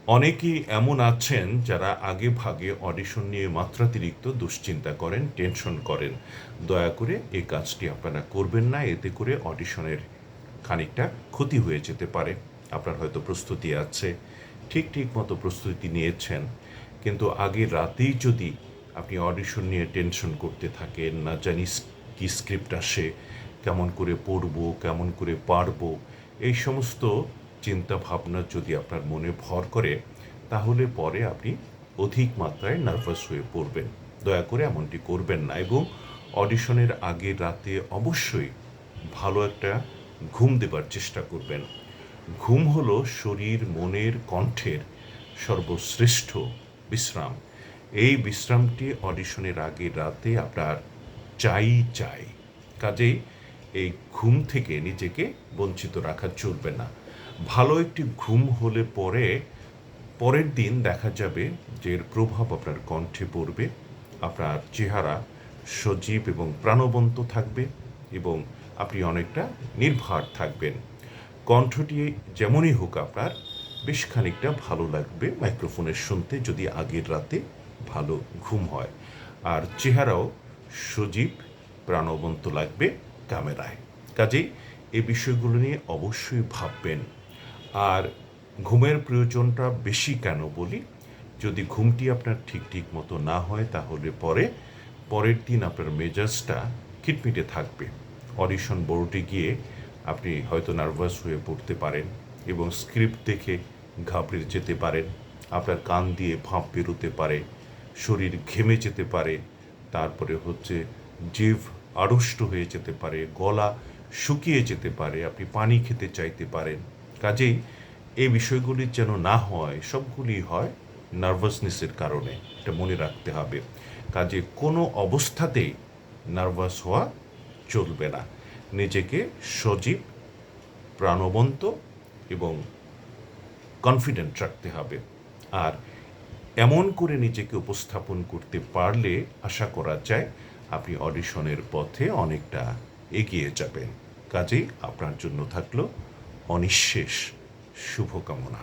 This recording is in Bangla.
অনেকেই এমন আছেন যারা আগে ভাগে অডিশন নিয়ে মাত্রাতিরিক্ত দুশ্চিন্তা করেন, টেনশন করেন। দয়া করে এই কাজটি আপনারা করবেন না। এতে করে অডিশনের খানিকটা ক্ষতি হয়ে যেতে পারে। আপনার হয়তো প্রস্তুতি আছে, ঠিক মতো প্রস্তুতি নিয়েছেন, কিন্তু আগের রাতেই যদি আপনি অডিশন নিয়ে টেনশন করতে থাকেন, না জানি কি স্ক্রিপ্ট আসে, কেমন করে পড়ব, কেমন করে পারব, এই সমস্ত চিন্তা ভাবনা যদি আপনার মনে ভর করে, তাহলে পরে আপনি অধিক মাত্রায় নার্ভাস হয়ে পড়বেন। দয়া করে এমনটি করবেন না, এবং অডিশনের আগের রাতে অবশ্যই ভালো একটা ঘুম দেবার চেষ্টা করবেন। ঘুম হলো শরীর, মনের, কণ্ঠের সর্বশ্রেষ্ঠ বিশ্রাম। এই বিশ্রামটি অডিশনের আগের রাতে আপনার চাই। কাজেই এই ঘুম থেকে নিজেকে বঞ্চিত রাখা চলবে না। ভালো একটি ঘুম হলে পরের দিন দেখা যাবে যে এর প্রভাব আপনার কণ্ঠে পড়বে, আপনার চেহারা সজীব এবং প্রাণবন্ত থাকবে, এবং আপনি অনেকটা নির্ভার থাকবেন। কণ্ঠটি যেমনই হোক আপনার বেশ খানিকটা ভালো লাগবে মাইক্রোফোনের শুনতে, যদি আগের রাতে ভালো ঘুম হয়। আর চেহারাও সজীব, প্রাণবন্ত লাগবে ক্যামেরায়। কাজেই এই বিষয়গুলো নিয়ে অবশ্যই ভাববেন। আর ঘুমের প্রয়োজনটা বেশি কেন বলি, যদি ঘুমটি আপনার ঠিক মতো না হয়, তাহলে পরের দিন আপনার মেজাজটা খিটমিটে থাকবে। অডিশন বোর্ডে গিয়ে আপনি হয়তো নার্ভাস হয়ে পড়তে পারেন, এবং স্ক্রিপ্ট দেখে ঘাবড়ে যেতে পারেন। আপনার কান দিয়ে ভাঁপ বেরোতে পারে, শরীর ঘেমে যেতে পারে, তারপরে হচ্ছে জিভ আড়ষ্ট হয়ে যেতে পারে, গলা শুকিয়ে যেতে পারে, আপনি পানি খেতে চাইতে পারেন। কাজেই এই বিষয়গুলি যেন না হয়, সবগুলি হয় নার্ভাসনেসের কারণে, এটা মনে রাখতে হবে। কাজে কোনো অবস্থাতেই নার্ভাস হওয়া চলবে না। নিজেকে সজীব, প্রাণবন্ত এবং কনফিডেন্ট রাখতে হবে। আর এমন করে নিজেকে উপস্থাপন করতে পারলে আশা করা যায় আপনি অডিশনের পথে অনেকটা এগিয়ে যাবেন। কাজেই আপনার জন্য থাকলো অনিঃশেষ শুভকামনা।